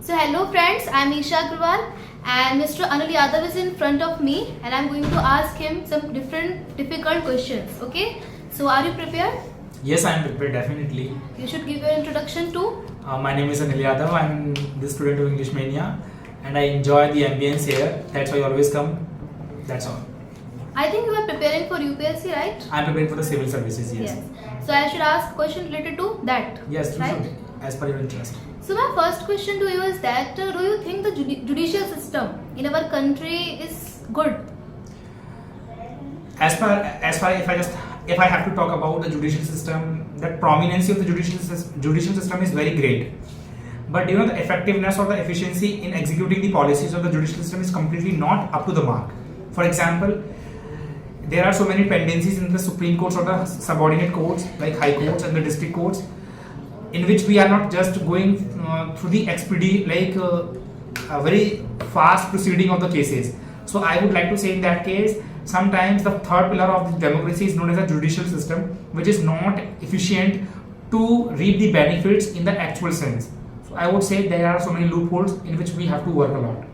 So hello friends, I am Isha Agrawal and Mr. Anil Yadav is in front of me and I am going to ask him some different difficult questions. Okay? So are you prepared? Yes, I am prepared, definitely. You should give your introduction too. My name is Anil Yadav. I am the student of English Mania and I enjoy the ambience here. That's why I always come. That's all. I think you are preparing for UPSC, right? I am preparing for the civil services, yes. So I should ask question related to that. Yes, you right? should, as per your interest. So my first question to you is that do you think the judicial system in our country is good? As far if I have to talk about the judicial system, the prominence of the judicial system is very great. But the effectiveness or the efficiency in executing the policies of the judicial system is completely not up to the mark. For example, there are so many pendencies in the Supreme Courts or the subordinate courts like High Courts and the district courts, in which we are not just going through the a very fast proceeding of the cases. So I would like to say in that case, sometimes the third pillar of the democracy is known as a judicial system, which is not efficient to reap the benefits in the actual sense. So I would say there are so many loopholes in which we have to work a lot.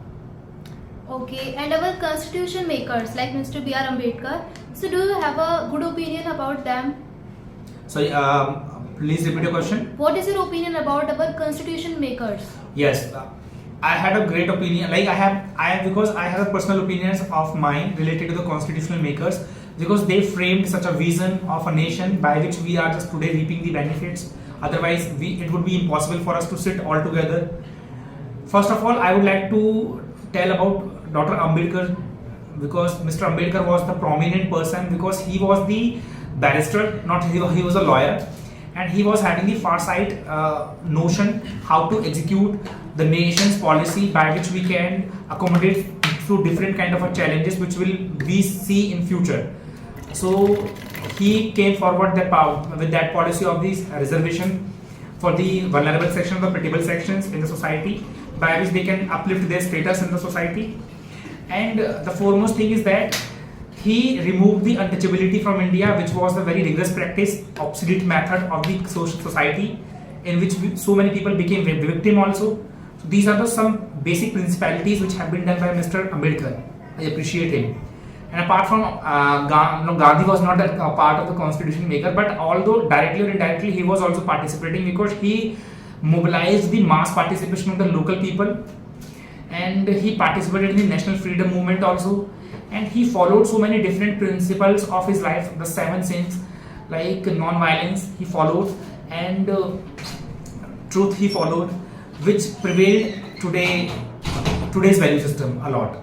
Okay, and our constitution makers like Mr. B.R. Ambedkar, so do you have a good opinion about them? So please repeat your question. What is your opinion about our constitution makers? Yes, I had a great opinion. Like I have because I have a personal opinions of mine related to the constitutional makers, because they framed such a vision of a nation by which we are just today reaping the benefits. Otherwise, it would be impossible for us to sit all together. First of all, I would like to tell about Dr. Ambedkar, because Mr. Ambedkar was the prominent person, because he was the barrister, not he was a lawyer, and he was having the far sight notion how to execute the nation's policy by which we can accommodate through different kind of challenges which will we see in future. So he came forward with that policy of this reservation for the vulnerable section of the pitiable sections in the society, by which they can uplift their status in the society. And the foremost thing is that he removed the untouchability from India, which was a very rigorous practice, obsolete method of the social society, in which so many people became victim also. So these are some basic principalities which have been done by Mr. Ambedkar. I appreciate him. And apart from Gandhi was not a part of the constitution maker, but although directly or indirectly he was also participating, because he mobilized the mass participation of the local people, and he participated in the national freedom movement also, and he followed so many different principles of his life, the 7 sins, like non-violence he followed, and truth he followed, which prevailed today's value system a lot.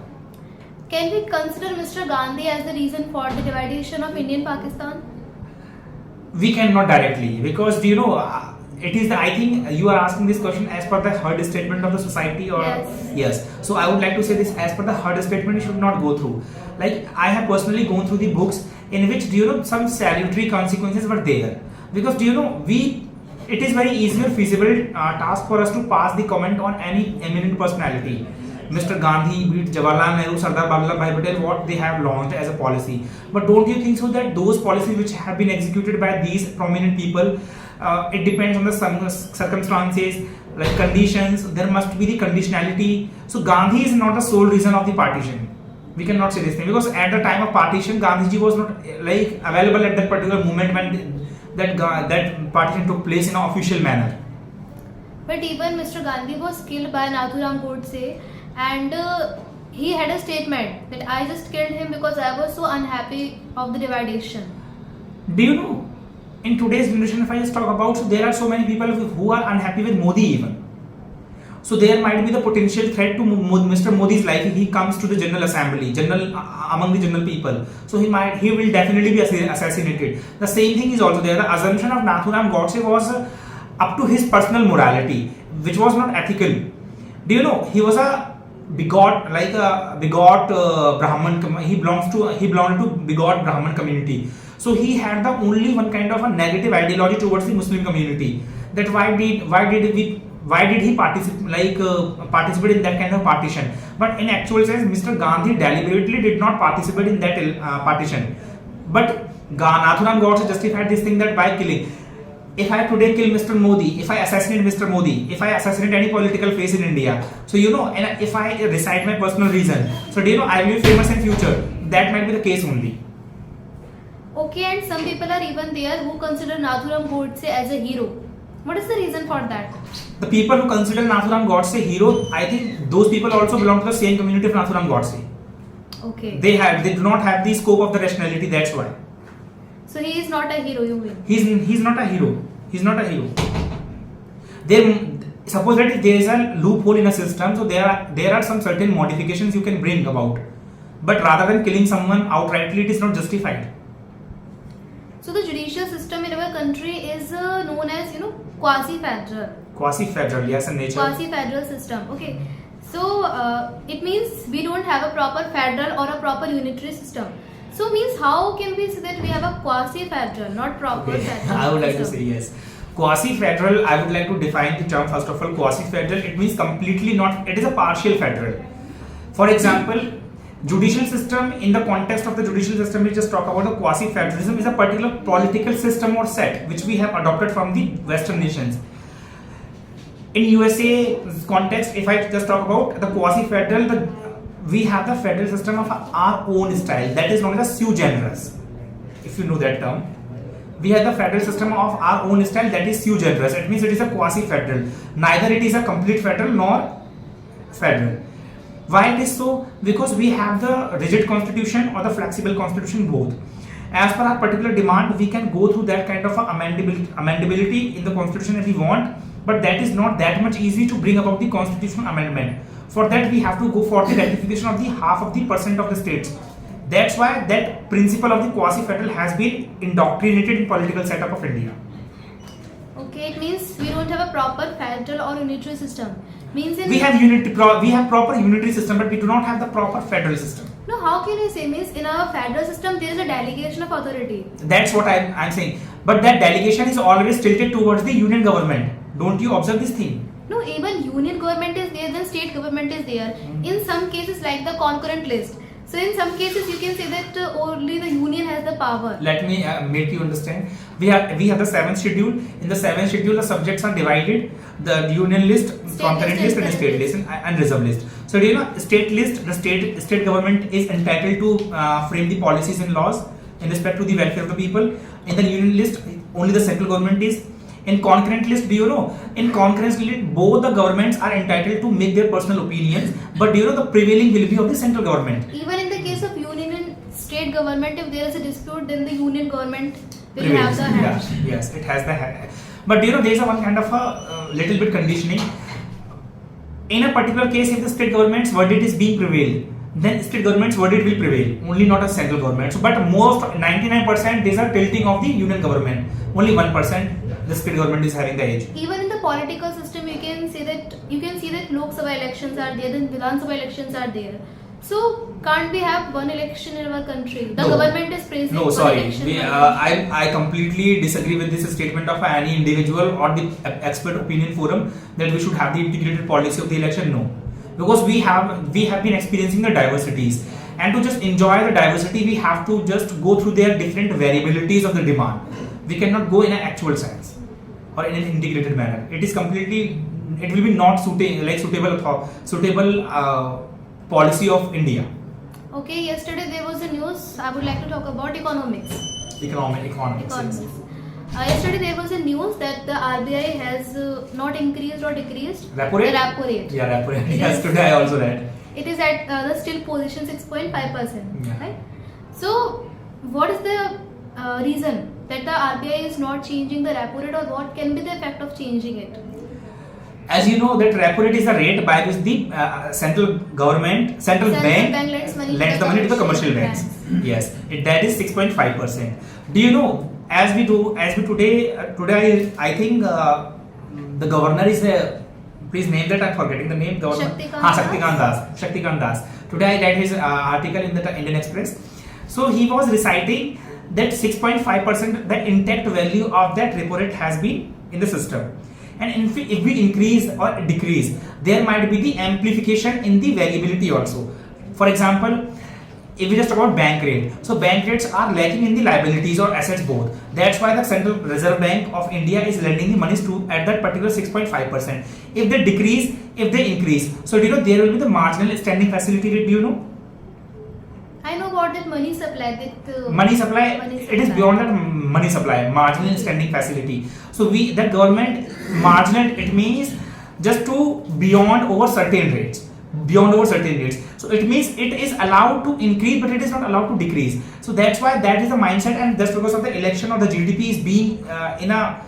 Can we consider Mr. Gandhi as the reason for the division of Indian Pakistan? We cannot directly, because it is I think you are asking this question as per the herd statement of the society, or yes. So I would like to say this, as per the herd statement, you should not go through. Like I have personally gone through the books in which some salutary consequences were there, because it is very easy or feasible task for us to pass the comment on any eminent personality. Mr. Gandhi, be it Jawaharlal Nehru, Sardar Vallabhbhai Patel, what they have launched as a policy. But don't you think so that those policies which have been executed by these prominent people, it depends on the circumstances, like conditions, there must be the conditionality. So Gandhi is not the sole reason of the partition. We cannot say this thing, because at the time of partition, Gandhiji was not available at that particular moment when that partition took place in an official manner. But even Mr. Gandhi was killed by Nathuram Godse, and he had a statement that I just killed him because I was so unhappy of the division. Do you know, in today's generation, if I just talk about, so there are so many people who are unhappy with Modi even. So there might be the potential threat to Mr. Modi's life if he comes to the General Assembly, among the general people. So he will definitely be assassinated. The same thing is also there. The assumption of Nathuram Godse was up to his personal morality, which was not ethical. Do you know, he was a begot Brahman. He belonged to begot Brahman community. So he had the only one kind of a negative ideology towards the Muslim community. That why did he participate in that kind of partition? But in actual sense, Mr. Gandhi deliberately did not participate in that partition. But Nathuram Godse justified this thing that by killing. if I today kill Mr. Modi, if I assassinate Mr. Modi, if I assassinate any political face in India, so you know, and if I recite my personal reason, so do you know I will be famous in future? That might be the case only. Okay, and some people are even there who consider Nathuram Godse as a hero. What is the reason for that? The people who consider Nathuram Godse hero, I think those people also belong to the same community of Nathuram Godse. Okay. They do not have the scope of the rationality. That's why. So he is not a hero, you mean? He's not a hero. He's not a hero. Suppose that if there is a loophole in a system, so there are some certain modifications you can bring about. But rather than killing someone outrightly, it is not justified. So the judicial system in our country is known as, quasi-federal. Quasi-federal, yes, in nature. Quasi-federal system. Okay. So it means we don't have a proper federal or a proper unitary system. So means how can we say that we have a quasi-federal, not proper Okay. federal? I would like to system? say yes. Quasi-federal, I would like to define the term first of all. Quasi-federal, it means completely not, it is a partial federal. For example, judicial system, in the context of the judicial system, we just talk about the quasi-federalism is a particular political system or set which we have adopted from the Western nations. In USA context, if I just talk about the quasi-federal, we have the federal system of our own style that is known as sui generis. If you know that term, we have the federal system of our own style that is sui generis. It means it is a quasi-federal. Neither it is a complete federal nor federal. Why it is so? Because we have the rigid constitution or the flexible constitution both. As per our particular demand, we can go through that kind of a amendability in the constitution if we want, but that is not that much easy to bring about the constitutional amendment. For that, we have to go for the ratification of the half of the percent of the states. That's why that principle of the quasi-federal has been indoctrinated in political setup of India. Okay, it means we don't have a proper federal or unitary system. Means in We have proper unitary system, but we do not have the proper federal system. No, how can you say? Means in our federal system there is a delegation of authority. That's what I'm saying. But that delegation is always tilted towards the union government. Don't you observe this thing? No, even union government is there, then state government is there. In some cases, like the concurrent list. So in some cases, you can say that only the union has the power. Let me make you understand. We have the 7th schedule. In the 7th schedule, the subjects are divided: the union list, concurrent list, and state list, and reserve list. So do you know state list? The state government is entitled to frame the policies and laws in respect to the welfare of the people. In the union list, only the central government is. In concurrent list, do you know? In concurrent list, both the governments are entitled to make their personal opinions, but do you know the prevailing will be of the central government. Even in the case of union and state government, if there is a dispute, then the union government will Prevails. have the hand. Yes, it has the hand. But do you know there is a one kind of a little bit conditioning. In a particular case, if the state government's verdict is being prevailed, then state government's verdict will prevail, only not a central government. So, but most 99% there's a tilting of the union government. Only 1% the state government is having the edge. Even in the political system, you can see that Lok Sabha elections are there, then Vidhan Sabha elections are there. So can't we have one election in our country? The government is praising No, one sorry. election. I completely disagree with this statement of any individual or the expert opinion forum that we should have the integrated policy of the election. No, because we have been experiencing the diversities, and to just enjoy the diversity, we have to just go through their different variabilities of the demand. We cannot go in an actual sense or in an integrated manner. It will be not suitable policy of India. Okay, yesterday there was a news. I would like to talk about economics. Economics. Yes. Yesterday there was a news that the RBI has not increased or decreased Repo rate? the repo rate. Yeah, repo rate. It Yes, is- today I also read. It is at the still position 6.5%. Yeah. Right? So, what is the reason that the RBI is not changing the repo rate, or what can be the effect of changing it? As you know, that repo rate is a rate by which the central bank lends money the money to the commercial banks. Yes, that is 6.5%. Do you know? As we today, I think the governor is please name that, I'm forgetting the name. Governor. Shaktikant Das. Today I read his article in the Indian Express. So he was reciting that 6.5%, the intact value of that repo rate has been in the system. And if we increase or decrease, there might be the amplification in the variability also. For example, if we just talk about bank rate, so bank rates are lacking in the liabilities or assets both. That's why the Central Reserve Bank of India is lending the monies to at that particular 6.5%. If they decrease, if they increase, so do you know there will be the marginal standing facility rate? Do you know? I know about that money supply. Money supply, it is beyond that money supply, marginal standing facility. So that government marginal, it means just to beyond over certain rates, so it means it is allowed to increase but it is not allowed to decrease. So that's why that is the mindset, and just because of the election or the GDP is being in a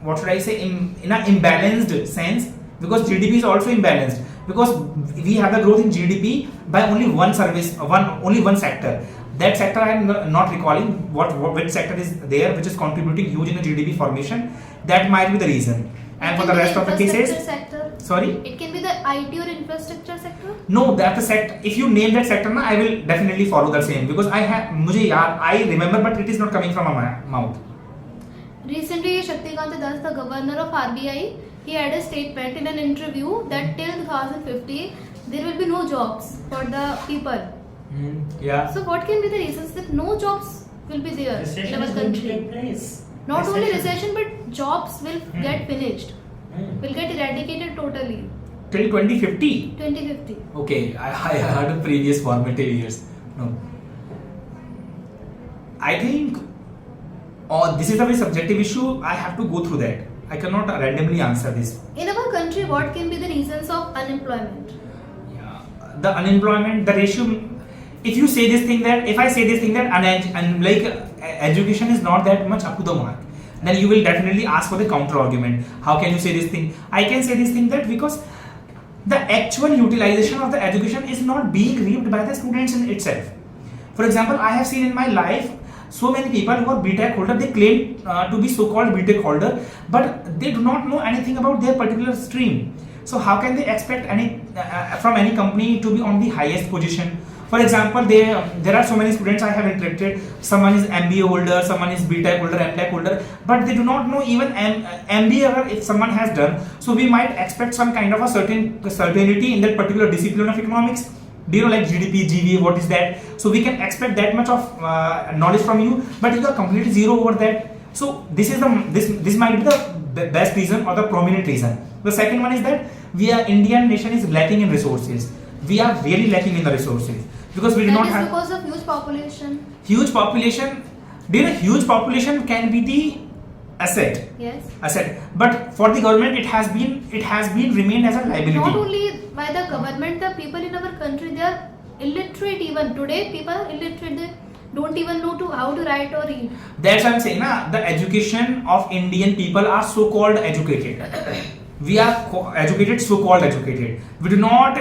what should I say, in an imbalanced sense, because GDP is also imbalanced, because we have the growth in GDP by only one sector. That sector I am not recalling which sector is there which is contributing huge in the GDP formation. That might be the reason. And for the rest of the cases, sorry, it can be the IT or infrastructure sector. No, that's the sector. If you name that sector, I will definitely follow the same, because I remember, but it is not coming from my mouth. Recently, Shaktikant Das, the governor of RBI, he had a statement in an interview that till 2050 there will be no jobs for the people. Yeah. So what can be the reasons that no jobs will be there Recession in our is going to country? take place. Not only recession, but jobs will get finished, will get eradicated totally. Till 2050. 2050. Okay, I heard of previous formative years. No. I think this is a very subjective issue. I have to go through that. I cannot randomly answer this. In our country, what can be the reasons of unemployment? Yeah, the unemployment, the ratio. If you say this thing that, if I say this thing that education is not that much up to the mark, then you will definitely ask for the counter argument. How can you say this thing? I can say this thing that because the actual utilization of the education is not being reaped by the students in itself. For example, I have seen in my life so many people who are BTech holder, they claim to be so-called BTech holder, but they do not know anything about their particular stream. So how can they expect from any company to be on the highest position? For example, there are so many students I have interacted. Someone is MBA holder, someone is BTech holder, MTech holder, but they do not know even MBA if someone has done. So we might expect some kind of a certainty in that particular discipline of economics. Do you know, like GDP, GV, what is that? So we can expect that much of knowledge from you, but you are completely zero over that. So this might be the best reason or the prominent reason. The second one is that Indian nation is lacking in resources. We are really lacking in the resources because we do not have. Because of huge population. Huge population. Do you know, huge population can be the asset. Yes. Asset, but for the government, it has been remained as a liability. Not only by the government, the people in our country, they are illiterate. Even today, people are illiterate. They don't even know how to write or read. That's what I'm saying. The education of Indian people are so-called educated. We are educated, so-called educated. We do not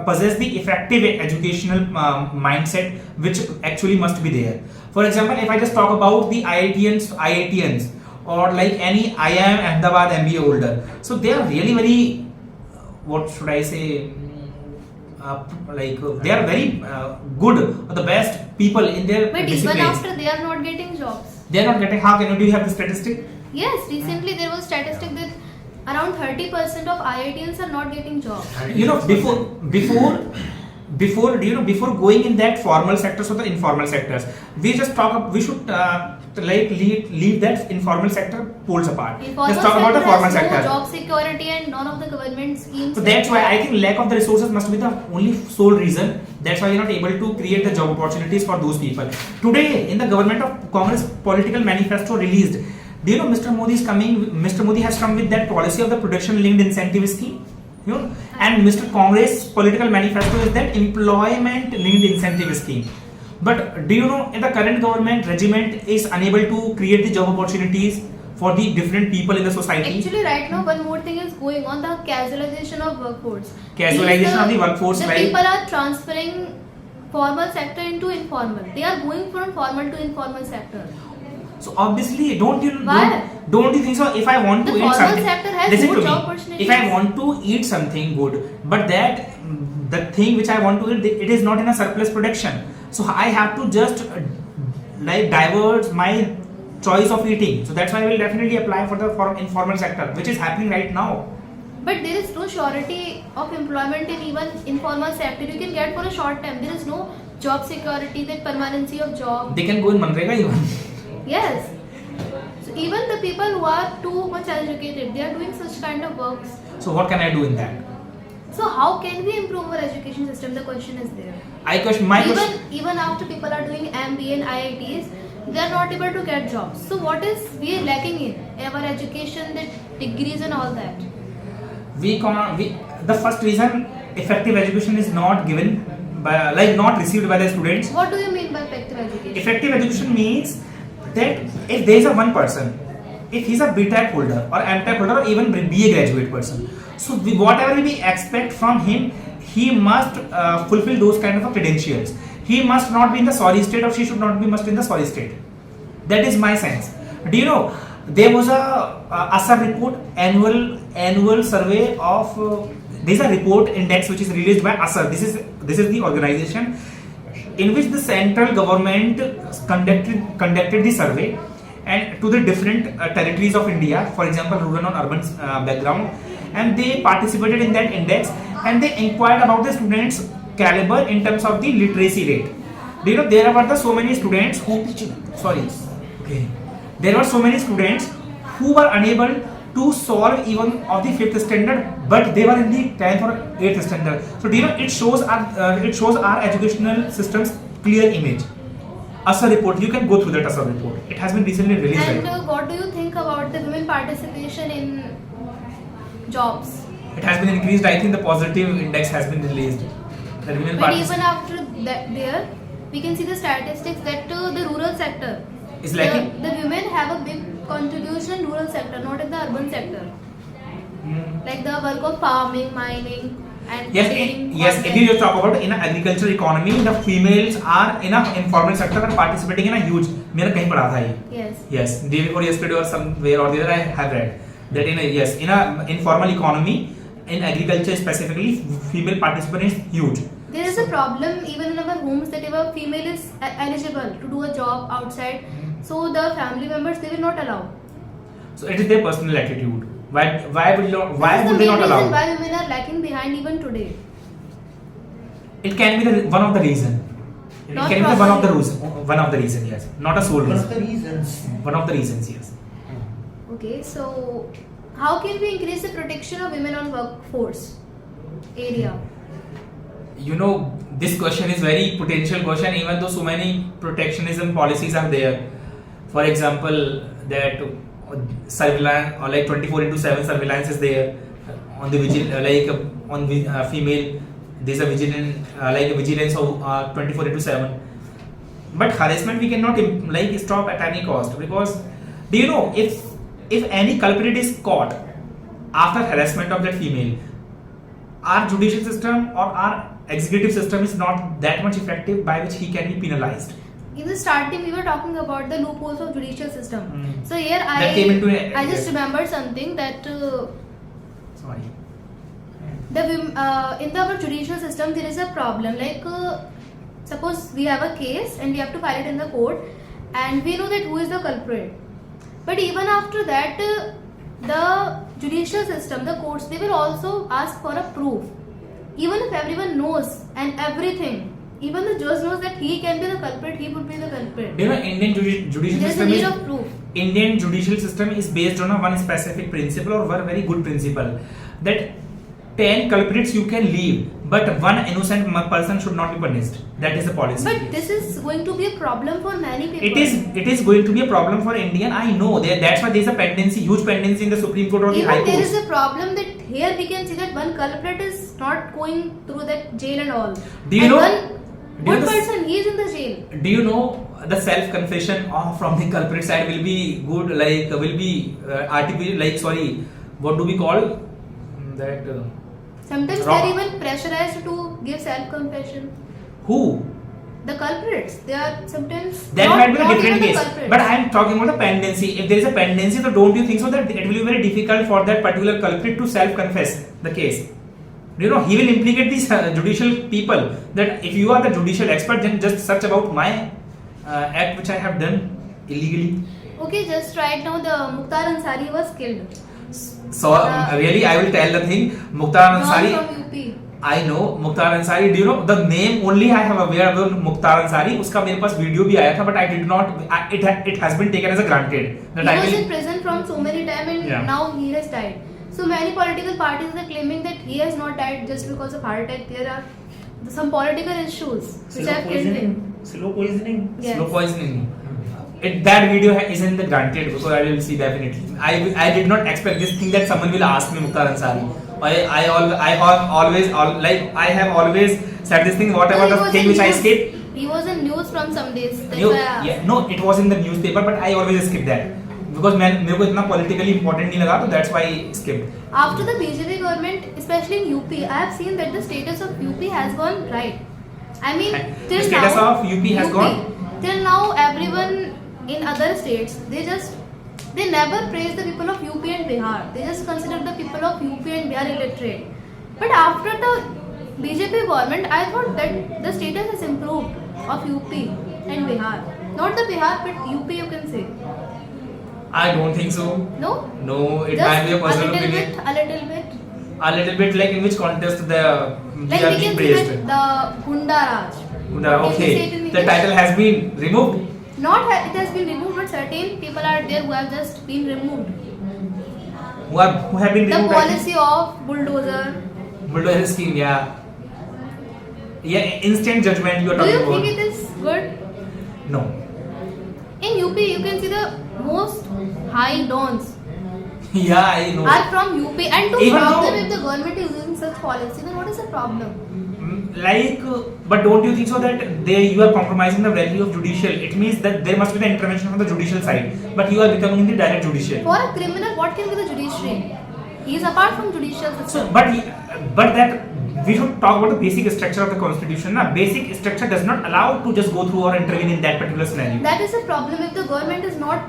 possess the effective educational mindset which actually must be there. For example, if I just talk about the IITians or like any IIM Ahmedabad MBA holder, so they are really very, what should I say, they are very good or the best people in their But disciplines. even after, they are not getting jobs. They are not getting. How can you? Do you have the statistic? Yes, recently there was statistic that around 30% of IITians are not getting jobs. You know, before going in that formal sectors or the informal sectors, we should leave that informal sector poles apart. Let's talk about the formal sector. No job security and none of the government schemes. So that's why I think lack of the resources must be the only sole reason. That's why you're not able to create the job opportunities for those people. Today, in the government of Congress political manifesto released, do you know Mr. Modi has come with that policy of the production linked incentive scheme? You know, and Mr. Congress political manifesto is that employment linked incentive scheme. But do you know, in the current government regiment is unable to create the job opportunities for the different people in the society? Actually, right now, one more thing is going on, the casualization of workforce. Casualization of the workforce, the right? People are transferring formal sector into informal. They are going from formal to informal sector. So obviously, don't you think so? If I want to The eat formal something, sector has listen more to job me. opportunities. If I want to eat something good, but the thing which I want to eat, it is not in a surplus production. So I have to just divert my choice of eating. So that's why I will definitely apply for the informal sector, which is happening right now. But there is no surety of employment in even informal sector. You can get for a short time. There is no job security, that permanency of job. They can go in Manrega even. Yes. So even the people who are too much educated, they are doing such kind of works. So what can I do in that? So how can we improve our education system? The question is there. My question. Even after people are doing MBA and IITs, they are not able to get jobs. So what is we are lacking in our education, the degrees and all that? The first reason, effective education is not given by, like, not received by the students. What do you mean by effective education? Effective education means that if there is a one person, if he's a BTech holder or MTech holder or even BA graduate person, so whatever we expect from him, he must fulfill those kind of credentials. He must not be in the sorry state, or she should not be must in the sorry state. That is my sense. Do you know there was a ASAR report, annual survey of there's a report index which is released by ASAR. This is the organization in which the central government conducted the survey and to the different territories of India, for example rural and urban background, and they participated in that index and they inquired about the students' caliber in terms of the literacy rate. Do you know there were so many students who there were so many students who were unable to solve even of the 5th standard, but they were in the 10th or 8th standard. So do you know it shows our educational system's clear image. ASAR report, you can go through that ASAR report. It has been recently released. And what do you think about the women participation in jobs? It has been increased. I think the positive index has been released. But even after that, there we can see the statistics that the rural sector is lacking. The women have a big contribution in rural sector, not in the urban sector. Like the work of farming, mining, and yes. If you talk about in an agricultural economy, the females are in a informal sector and participating in a huge. मेरा कहीं पढ़ा था ये. Yes. Day before yesterday or somewhere or the other I have read that in a informal economy, in agriculture specifically, female participation is huge. There is a problem even in our homes that if a female is eligible to do a job outside, so the family members they will not allow. So it is their personal attitude. Why would they not allow? Why women are lacking behind even today? It can be one of the reason. It can be one of the reason. Yes, not a sole reason. One of the reasons. One of the reasons. Yes. Okay, so how can we increase the protection of women on workforce area? You know, this question is very potential question, even though so many protectionism policies are there. For example, that surveillance or like 24/7 surveillance is there on the female. There's a vigilance of 24/7. But harassment we cannot stop at any cost, because do you know if any culprit is caught after harassment of that female, our judicial system or our executive system is not that much effective by which he can be penalized. In the starting, we were talking about the loopholes of judicial system. So here I just remembered something that sorry. In our judicial system there is a problem. Like suppose we have a case and we have to file it in the court, and we know that who is the culprit. But even after that, the judicial system, the courts, they will also ask for a proof. Even if everyone knows and everything, even the judge knows that he can be the culprit, he would be the culprit. Do you know Indian judicial There's system a need of proof. Indian judicial system is based on one specific principle or one very good principle, that 10 culprits you can leave, but one innocent person should not be punished. That is the policy. But this is going to be a problem for many people. It is going to be a problem for Indian. I know that's why there is a huge pendency in the Supreme Court or the High Court. There is a problem that here we can see that one culprit is not going through that jail and all. Do you know? One person, he is in the jail. Do you know the self-confession from the culprit side will be good, what do we call that? Sometimes they are even pressurized to give self-confession. Who? The culprits. They are sometimes that might be a different case. Culprits. But I am talking about the pendency. If there is a pendency, so don't you think so that it will be very difficult for that particular culprit to self-confess the case? You know, he will implicate these judicial people, that if you are the judicial expert, then just search about my act which I have done illegally. Okay, just right now the Mukhtar Ansari was killed. So really, I will tell the thing. Mukhtar Ansari. From UP. I know Mukhtar Ansari. Do you know the name? Only I have aware of Mukhtar Ansari. उसका मेरे पास video भी आया था, but I did not. It has been taken as a granted. The He was title. in prison from so many time and Yeah. now he has died. So many political parties are claiming that he has not died just because of heart attack. There are some political issues which have killed him. Slow poisoning. Yes. Slow poisoning. That video is in the granted because I will see definitely. I did not expect this thing that someone will ask me Mukhtar Ansari. I have always said this thing. Whatever No, he the was thing in which I news. skipped. He was in news from some days. That's You, why I asked. yeah, no, it was in the newspaper, but I always skip that because मेरे को इतना politically important नहीं लगा, तो that's why I skipped. After the BJP government, especially in UP, I have seen that the status of UP has gone right. I mean, And till the status now, of UP has gone? Till now, everyone in other states, they never praise the people of UP and Bihar. They just consider the people of UP and Bihar illiterate. But after the BJP government, I thought that the status has improved of UP and Bihar. Not the Bihar, but UP you can say. I don't think so. No? No, it Just might be a personal little opinion. bit, a little bit. A little bit, like in which context we Like are we being can see praised. that the Gunda Raj. Gunda, What can we say okay, it in the English? title has been removed. It has been removed, but certain people are there who have just been removed. Who have been The removed? policy of bulldozer. Bulldozer scheme, yeah. Yeah, instant judgment you are Do talking you about. think it is good? No. In UP, you can see the most high dons Yeah, I know. are from UP, and to Even stop though- them if the government is using such policy, then what is the problem? But don't you think so that you are compromising the value of judicial? It means that there must be the intervention from the judicial side, but you are becoming the direct judicial. For a criminal, what can be the judiciary? He is apart from judicial So, system. but that we should talk about the basic structure of the constitution. Na? Basic structure does not allow to just go through or intervene in that particular scenario. That is a problem. If the government is not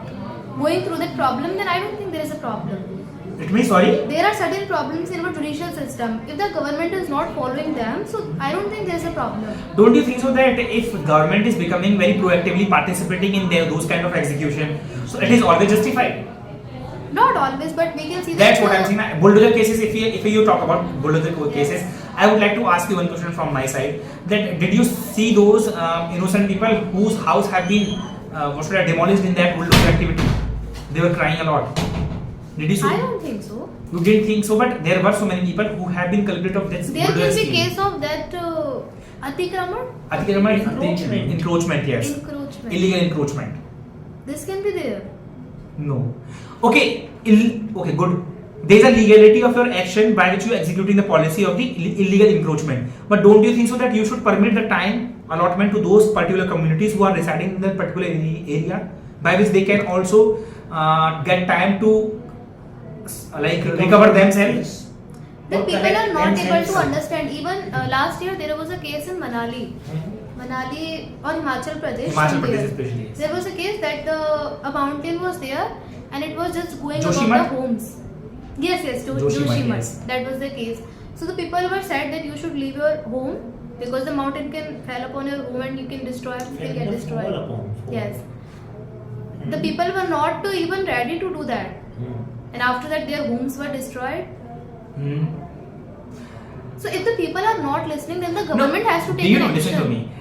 going through that problem, then I don't think there is a problem. It means sorry. There are certain problems in our judicial system. If the government is not following them, so I don't think there is a problem. Don't you think so that if government is becoming very proactively participating in those kind of execution, so it is always justified? Not always, but we can see That's that. what I'm saying. Bulldozer cases. If you talk about bulldozer cases, I would like to ask you one question from my side. That did you see those innocent people whose house have been demolished in that bulldozer activity? They were crying a lot. Did you see? I don't think so. You didn't think so, but there were so many people who have been culprit of this. There bulldozer can be scheme. case of that Atikraman, Encroachment, yes. encroachment. Illegal encroachment. This can be there. No. Okay. Okay. Good. There is a legality of your action by which you are executing the policy of the illegal encroachment. But don't you think so that you should permit the time allotment to those particular communities who are residing in that particular area, by which they can also get time to recover themselves? The Or people correct are not able themselves. to understand. Even last year there was a case in Manali or Himachal Pradesh. Himachal somewhere. Pradesh especially. Yes. There was a case that a mountain was there and it was just going Joshimath? above the homes. Yes, Joshimath, Joshimath. yes. That was the case. So the people were said that you should leave your home because the mountain can fall upon your home and you can destroy everything, get destroyed. Yes. The people were not even ready to do that. And after that their homes were destroyed. Hmm. So if the people are not listening, then the government has to take Do you an know? action. Listen to me.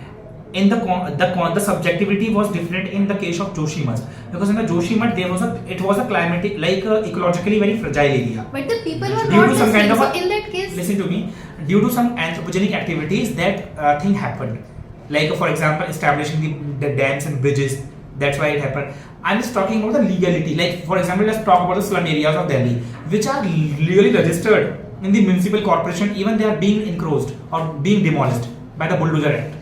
In the subjectivity was different in the case of Joshimath, because in the Joshimath it was a climatic, ecologically very fragile area. But the people were Due not to some listening. kind of So in that case, Listen to me. Due to some anthropogenic activities, that thing happened. Like for example, establishing the dams and bridges. That's why it happened. I'm just talking about the legality. Like for example, let's talk about the slum areas of Delhi, which are legally registered in the municipal corporation. Even they are being encroached or being demolished by the Bulldozer Act.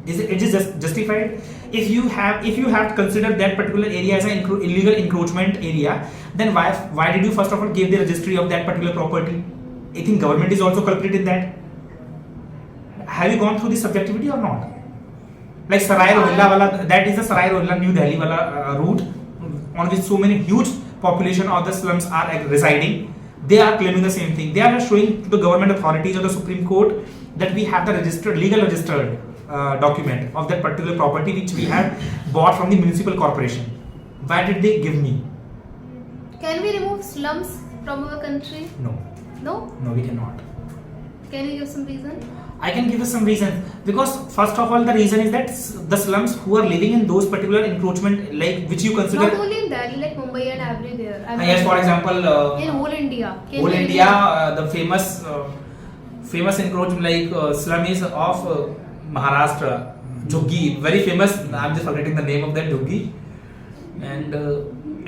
Is it just justified? If you have considered that particular area as an illegal encroachment area, then why did you first of all give the registry of that particular property? I think government is also culprit in that. Have you gone through the subjectivity or not? Like Sarai Rohilla wala, that is the Sarai Rohilla New Delhi wala route on which so many huge population of the slums are residing. They are claiming the same thing. They are showing to the government authorities or the Supreme Court that we have the legal registered document of that particular property which we had bought from the municipal corporation. Why did they give me? can we remove slums from our country? No, No? we cannot. Can you give some reason? I can give you some reasons. Because first of all, the reason is that the slums who are living in those particular encroachment, like which you consider. Not only in Delhi, like Mumbai and everywhere. Yes, for example, in whole India. Whole India, the famous encroachment like slum is of Maharashtra, Jhuggi, very famous. I'm just forgetting the name of that Jhuggi, and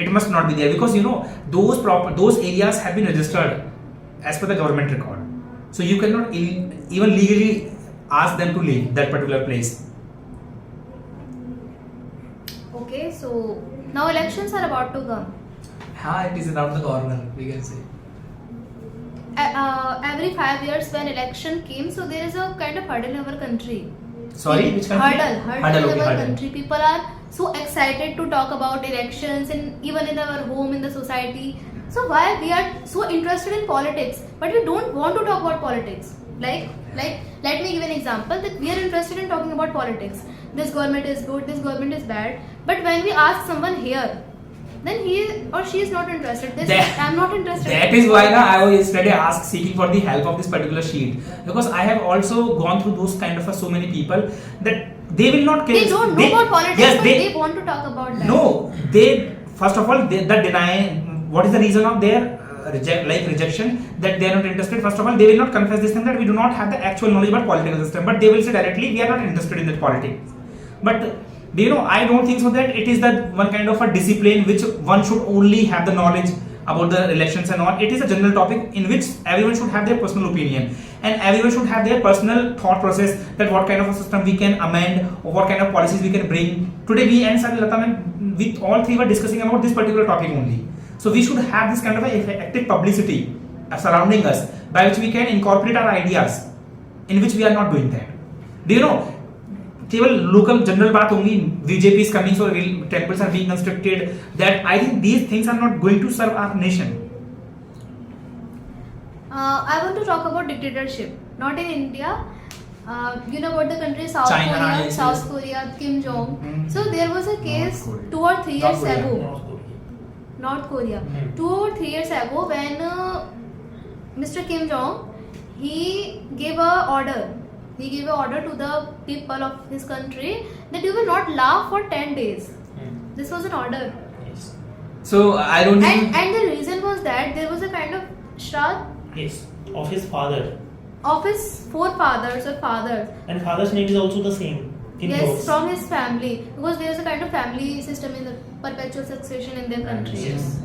it must not be there because you know those areas have been registered as per the government record. So you cannot even legally ask them to leave that particular place. Okay, so now elections are about to come. It is around the corner, we can say. Every 5 years when election came, so there is a kind of hurdle in our country. Sorry, which country? Hurdle in our country. People are so excited to talk about elections and even in our home, in the society. So why we are so interested in politics, but we don't want to talk about politics. Like let me give an example that we are interested in talking about politics. This government is good, this government is bad. But when we ask someone here, then he or she is not interested. I'm not interested. That is why I was yesterday seeking for the help of this particular sheet, because I have also gone through those kind of so many people that they will not care. They don't know about politics, yes, but they want to talk about that. No, they first of all they deny. What is the reason of their rejection, that they are not interested? First of all, they will not confess this thing that we do not have the actual knowledge about political system, but they will say directly we are not interested in that politics. But do you know, I don't think so that it is that one kind of a discipline which one should only have the knowledge about the elections and all. It is a general topic in which everyone should have their personal opinion and everyone should have their personal thought process that what kind of a system we can amend or what kind of policies we can bring. Today we and Lata, we all three were discussing about this particular topic only. So we should have this kind of active publicity surrounding us by which we can incorporate our ideas, in which we are not doing that. Do you know, केवल local general बात होंगी, BJP is coming, so temples are being constructed, that I think these things are not going to serve our nation. I want to talk about dictatorship, not in India. You know about the country South China, South Korea, Kim Jong. So there was a case 2 or 3 years ago. North Korea. 2 or 3 years ago, when Mr. Kim Jong, he gave a order. He gave an order to the people of his country that you will not laugh for 10 days. This was an order. Yes. So I don't. And the reason was that there was a kind of shraddh. Yes, of his father. Of his forefathers or fathers. And father's name is also the same. Yes, from his family, because there is a kind of family system in the perpetual succession in their country. Yes.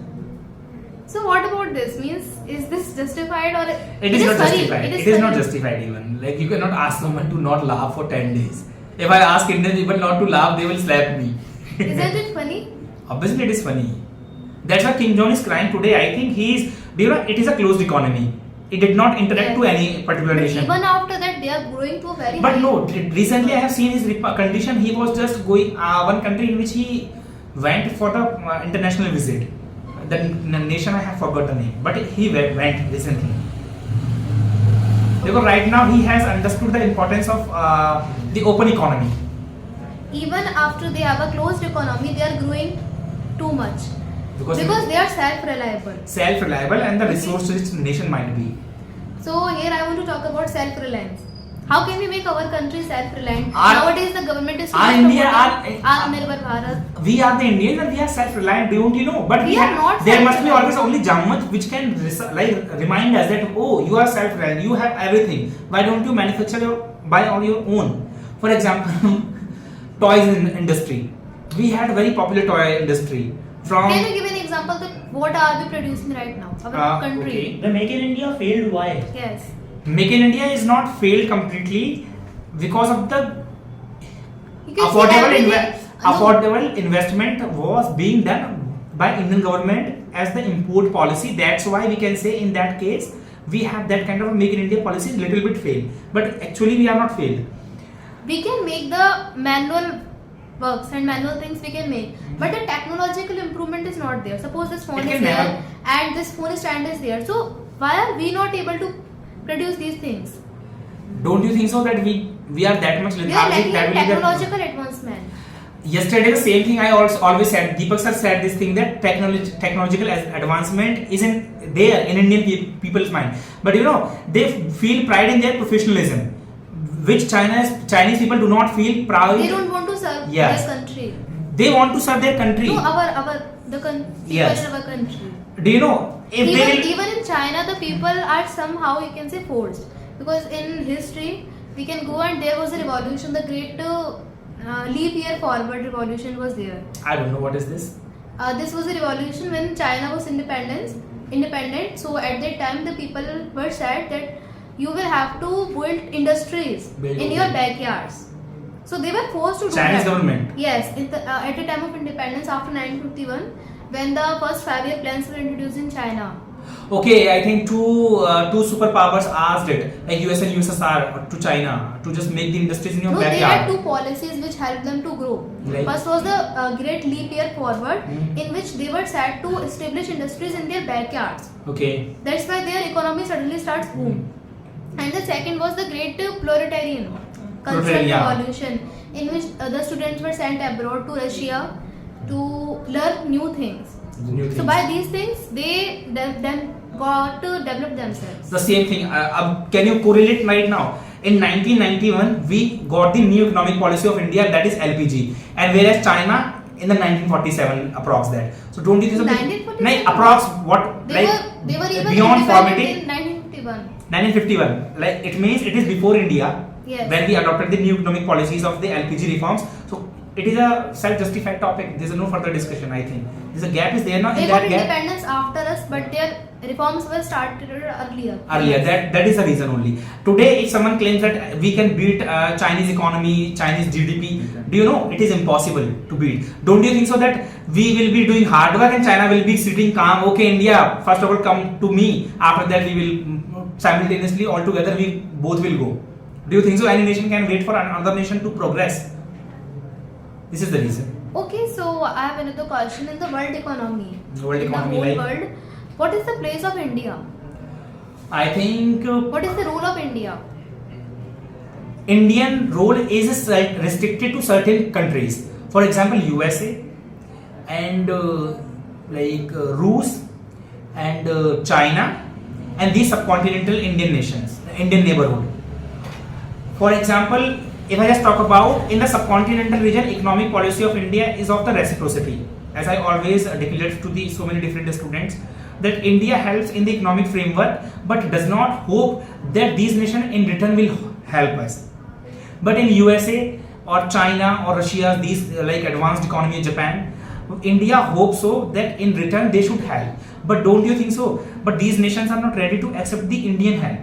So what about this? Means, is this justified or it is not justified? It is not justified even. Like you cannot ask someone to not laugh for 10 days. If I ask Indian people not to laugh, they will slap me. Isn't it funny? Obviously, it is funny. That's why Kim Jong is crying today. I think it is a closed economy. It did not interact to any particular nation. Even after that, they are growing to a very. But no, recently I have seen his condition. He was just going one country in which he went for the international visit. The nation I have forgot the name, but he went recently. Because right now he has understood the importance of the open economy. Even after they have a closed economy, they are growing too much. Because they are self-reliable. Self-reliable and the resource-rich nation might be. So here I want to talk about self-reliance. How can we make our country self-reliant? Nowadays the government is Atmanirbhar Bharat. We are the Indians and we are self-reliant, don't you know? But we are not. There must be always only Jammat which can remind us that you are self-reliant, you have everything. Why don't you manufacture by on your own? For example, toys industry. We had a very popular toy industry. Can you give an example that what are we producing right now? Our country. Okay. The Make in India failed. Why? Yes. Make in India is not failed completely because of the affordable investment was being done by Indian government as the import policy. That's why we can say in that case we have that kind of a Make in India policy little bit failed. But actually we are not failed. We can make the manual works and manual things we can make, but the technological improvement is not there. Suppose this phone is there and this phone stand is there, so why are we not able to produce these things? Don't you think so that we are that much lethargic? We are lacking in technological advancement. Yesterday, the same thing I also always said. Deepak sir said this thing that technological advancement isn't there in Indian people's mind. But you know, they feel pride in their professionalism, which Chinese people do not feel proud. They don't want to serve Yes. their country. They want to serve their country. No, people Yes. in our country. Do you know if they will, Even in China, the people are somehow, you can say, forced, because in history we can go and there was a revolution, the great leap year forward revolution was there. I don't know what is this. This was a revolution when China was independent. So at that time, the people were said that you will have to build industries in your backyards. So they were forced to do Chinese that. government. Yes, at the time of independence after 1951, when the first 5-year plans were introduced in China. Okay, I think two superpowers asked it, like US and USSR, to China to just make the industries in your No, they backyard. had two policies which helped them to grow. Like? First was the Great Leap Year Forward, Mhm. in which they were said to establish industries in their backyards. Okay. That's why their economy suddenly starts boom. And the second was the Great Proletarian Cultural yeah. Revolution, in which the students were sent abroad to Russia to learn new things. New So things. by these things, they then got to develop themselves. The same thing. Can you correlate right now? In 1991, we got the new economic policy of India, that is LPG, and whereas China in the 1947 approx that. So don't you think so? 1947? Like approx what They like were even beyond independent formatting? in 1951. 1951. Like it means it is before India. Yes. When we adopted the new economic policies of the LPG reforms. So it is a self-justified topic. There is no further discussion. I think there's a gap is there now. They In got that gap. independence after us, but their reforms were started earlier. That is the reason only. Today, if someone claims that we can beat Chinese economy, Chinese GDP, do you know it is impossible to beat? Don't you think so that we will be doing hard work and China will be sitting calm? Okay, India, first of all, come to me. After that, we will simultaneously all together we both will go. Do you think so? Any nation can wait for another nation to progress? This is the reason. Okay, so I have another question. In the world economy, World economy, in the whole like- world, what is the place of India? I think What is the role of India? Indian role is restricted to certain countries. For example, USA and Rus and China and these subcontinental Indian nations, Indian neighborhood. For example, if I just talk about in the subcontinental region, economic policy of India is of the reciprocity. As I always declared to the so many different students, that India helps in the economic framework, but does not hope that these nations in return will help us. But in USA or China or Russia, these like advanced economy, Japan, India hopes so that in return they should help. But don't you think so? But these nations are not ready to accept the Indian help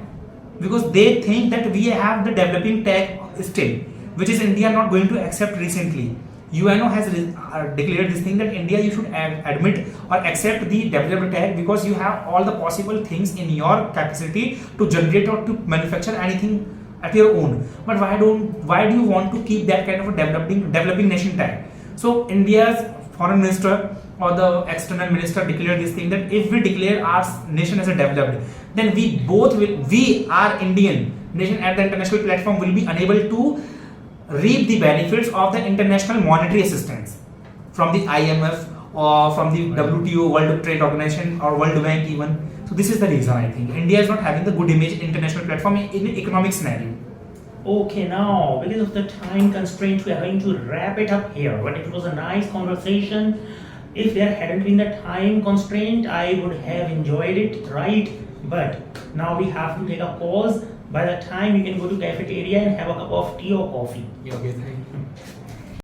because they think that we have the developing tech still, which is India not going to accept recently. UNO has declared this thing that India you should admit or accept the developed tech because you have all the possible things in your capacity to generate or to manufacture anything at your own. But why do you want to keep that kind of a developing nation tag? So India's foreign minister or the external minister declared this thing that if we declare our nation as a developed, then we are Indian nation at the international platform will be unable to reap the benefits of the international monetary assistance from the IMF or from the WTO, World Trade Organization or World Bank even. So this is the reason I think India is not having the good image in international platform in an economic scenario. Okay, now because of the time constraint, we are going to wrap it up here. But it was a nice conversation. If there hadn't been the time constraint, I would have enjoyed it, right? But now we have to take a pause. By the time you can go to cafeteria and have a cup of tea or coffee. Yeah, okay, thank you.